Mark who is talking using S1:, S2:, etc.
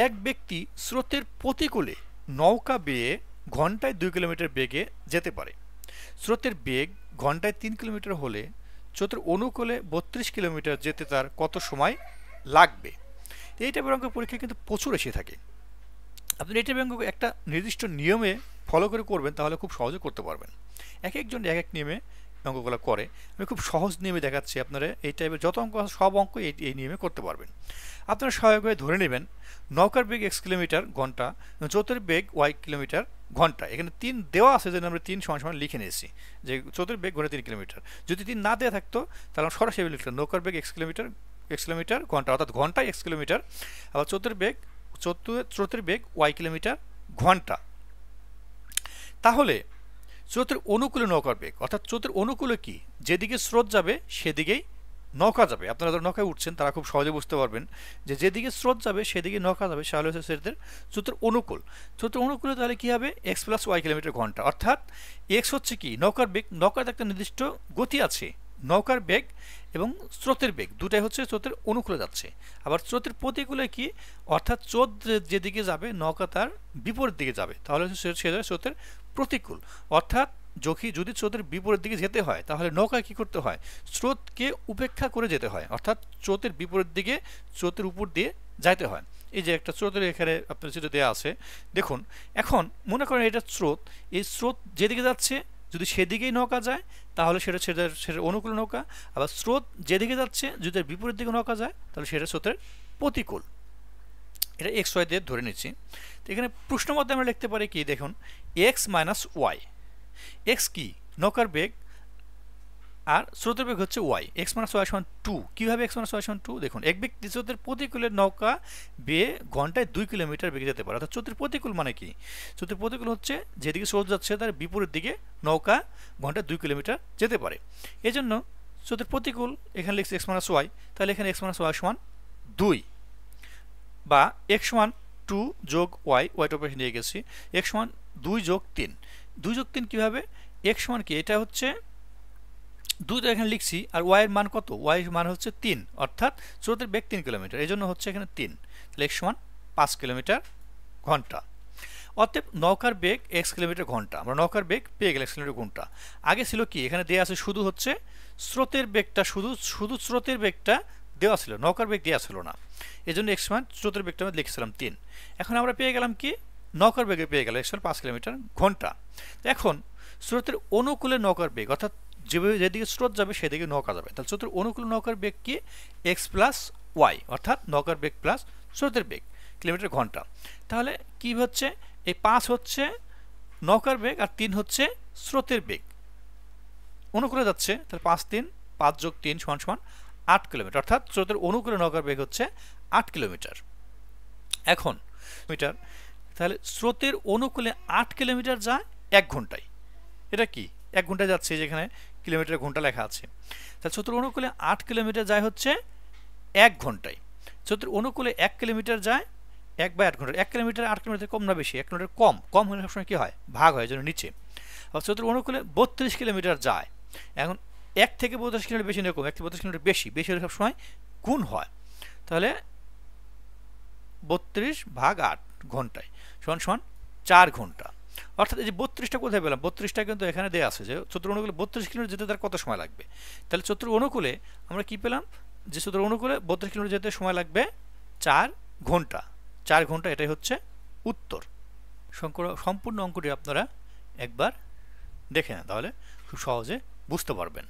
S1: এক ব্যক্তি স্রোতের প্রতিকূলে নৌকা বেয়ে ঘন্টায় 2 কিলোমিটার বেগে যেতে পারে। স্রোতের বেগ ঘন্টায় 3 কিলোমিটার হলে স্রোতের অনুকূলে 32 কিলোমিটার যেতে তার কত সময় লাগবে? এই টাইপের অঙ্ক পরীক্ষায় কিন্তু প্রচুর এসে থাকে। আপনি এই টাইপের অঙ্ক একটা নির্দিষ্ট নিয়মে ফলো করে করবেন, তাহলে খুব সহজে করতে পারবেন। এক একজন এক এক নিয়মে অঙ্কগুলো করে। আমি খুব সহজ নিয়মে দেখাচ্ছি, আপনারা এই টাইপের যত অঙ্ক আছে সব অঙ্ক এই নিয়মে করতে পারবেন। আপনারা সহায়ক হয়ে ধরে নেবেন নৌকার বেগ x কিলোমিটার ঘন্টা, স্রোতের বেগ y কিলোমিটার ঘন্টা। এখানে 3 দেওয়া আছে, যেন আমরা 3 সমান সমান লিখে নিয়েছি যে স্রোতের বেগ ঘন্টা 3 কিলোমিটার। যদি 3 না দেওয়া থাকতো তাহলে আমরা সরাসরি লিখতাম নৌকার বেগ x কিলোমিটার ঘন্টা, অর্থাৎ ঘন্টায় x কিলোমিটার, আবার স্রোতের বেগ y কিলোমিটার ঘন্টা। তাহলে স্রোতের অনুকূলে নৌকার বেগ, অর্থাৎ স্রোতের অনুকূলে কি, যেদিকে স্রোত যাবে সেদিকেই নৌকা যাবে। আপনারা যারা নৌকায় উঠছেন তারা খুব সহজে বুঝতে পারবেন যে যেদিকে স্রোত যাবে সেদিকে নৌকা যাবে, তাহলে হচ্ছে স্রোতের অনুকূল। স্রোতের অনুকূলে তাহলে কি হবে, x প্লাস ওয়াই কিলোমিটার ঘন্টা, অর্থাৎ x হচ্ছে কি নৌকার বেগ। নৌকার একটা নির্দিষ্ট গতি আছে, নৌকার বেগ এবং স্রোতের বেগ দুটাই হচ্ছে স্রোতের অনুকূলে যাচ্ছে। আবার স্রোতের প্রতিকূলে কি, অর্থাৎ স্রোত যেদিকে যাবে নৌকা তার বিপরীত দিকে যাবে, তাহলে সেটা স্রোতের প্রতিকূল। অর্থাৎ যদি স্রোতের বিপরীত দিকে যেতে হয় তাহলে নৌকায় কি করতে হয়, স্রোতকে উপেক্ষা করে যেতে হয়, অর্থাৎ স্রোতের বিপরীত দিকে স্রোতের উপর দিয়ে যাইতে হয়। এই যে একটা স্রোতের এখানে আপনার যেটা দেওয়া আছে দেখুন। এখন মনে করেন এটা স্রোত, এই স্রোত যেদিকে যাচ্ছে যদি সেদিকেই নৌকা যায় তাহলে সেটা অনুকূল নৌকা। আবার স্রোত যেদিকে যাচ্ছে যদি তার বিপরীত দিকে নৌকা যায় তাহলে সেটা স্রোতের প্রতিকূল। এটা এক্স ওয়াই দিয়ে ধরে নিচ্ছি। তো এখানে প্রশ্ন মধ্যে আমরা লিখতে পারি কি, দেখুন এক্স মাইনাস ওয়াই। এক্স কি, নৌকার বেগ, আর স্রোতের বেগ হচ্ছে ওয়াই। এক্স মাইনাস ওয়াই সমান 2। কীভাবে এক্স মাইনাস ওয়াই সমান 2? দেখুন এক ব্যক্তি স্রোতের প্রতিকূলের নৌকা বেয়ে ঘন্টায় 2 কিলোমিটার বেগে যেতে পারে। অর্থাৎ স্রোতের প্রতিকূল মানে কি, স্রোতের প্রতিকূল হচ্ছে যেদিকে স্রোত যাচ্ছে তার বিপরীত দিকে নৌকা ঘন্টায় 2 কিলোমিটার যেতে পারে। এই জন্য স্রোতের প্রতিকূল এখানে লিখছে এক্স মাইনাস ওয়াই, তাহলে এখানে এক্স মাইনাস ওয়াই সমান 2, বা এক্স সমান 2 যোগ ওয়াই, ওয়াইটা উপরে নিয়ে গেছি, এক্স সমান 2 যোগ 3। 2 যোগ 3 কীভাবে, এক্স সমান কি, এটা হচ্ছে 2 তো এখানে লিখছি, আর ওয়াই এর মান কত, ওয়াই মান হচ্ছে 3, অর্থাৎ স্রোতের বেগ 3 কিলোমিটার, এই জন্য হচ্ছে এখানে 3, তাহলে এক্স সমান 5 কিলোমিটার ঘন্টা। অতএব নৌকার বেগ x কিলোমিটার ঘন্টা, আমরা নৌকার বেগ পেয়ে গেলে x কিলোমিটার ঘন্টা। আগে ছিল কি, এখানে দেওয়া আছে শুধু হচ্ছে স্রোতের বেগটা, শুধু স্রোতের বেগটা দেওয়া ছিল, নৌকার বেগ দেওয়া ছিল না, এই জন্য x সমান স্রোতের বেগটা আমরা লিখেছিলাম 3। এখন আমরা পেয়ে গেলাম কি, নৌকার বেগে পেয়ে গেলাম x সমান 5 কিলোমিটার ঘন্টা। এখন স্রোতের অনুকূলে নৌকার বেগ, অর্থাৎ যেদিকে স্রোত যাবে সেদিকে নৌকা যাবে, তাহলে স্রোতের অনুকূলে নৌকার বেগ কি, x প্লাস ওয়াই, অর্থাৎ নৌকার বেগ প্লাস স্রোতের বেগ কিলোমিটার ঘন্টা। তাহলে কি হচ্ছে, এই 5 হচ্ছে নৌকার বেগ আর 3 হচ্ছে স্রোতের বেগ, অনুকূলে যাচ্ছে, তাহলে 5 যোগ 3 সমান সমান 8 কিলোমিটার, অর্থাৎ স্রোতের অনুকূলে নৌকার বেগ হচ্ছে 8 কিলোমিটার। এখন মিটার, তাহলে স্রোতের অনুকূলে 8 কিলোমিটার যায় 1 ঘন্টায়। এটা কি, 1 ঘন্টায় যাচ্ছে, যেখানে কিলোমিটার ঘন্টা লেখা আছে, তাহলে স্রোতের অনুকূলে 8 কিলোমিটার যায় হচ্ছে 1 ঘন্টায়। স্রোতের অনুকূলে 1 কিলোমিটার যায় 1/8 ঘন্টা। 1 কিলোমিটার 8 কিলোমিটার কম না বেশি, 1 কিলোমিটার কম হলে সবসময় কি হয়, ভাগ হয়, জন্য নিচে। আর স্রোতের অনুকূলে 32 কিলোমিটার যায়। এখন 1 থেকে 32 কিলোমিটার বেশি এরকম, 1 থেকে 32 কিলোমিটার বেশি হলে সবসময় গুণ হয়, তাহলে 32/8 ঘন্টায় সমান সমান 4 ঘন্টা। অর্থাৎ এই যে 32টা কোথায় পেলাম, 32টা কিন্তু এখানে দেওয়া আছে যে স্রোতের অনুকূলে 32 কিলোমিটার যেতে তার কত সময় লাগবে। তাহলে স্রোতের অনুকূলে আমরা কি পেলাম, যে স্রোতের অনুকূলে 32 কিলোমিটার যেতে সময় লাগবে 4 ঘন্টা। 4 ঘন্টা, এটাই হচ্ছে উত্তর। সম্পূর্ণ অঙ্কটি আপনারা একবার দেখে নেন, তাহলে খুব সহজে বুঝতে পারবেন।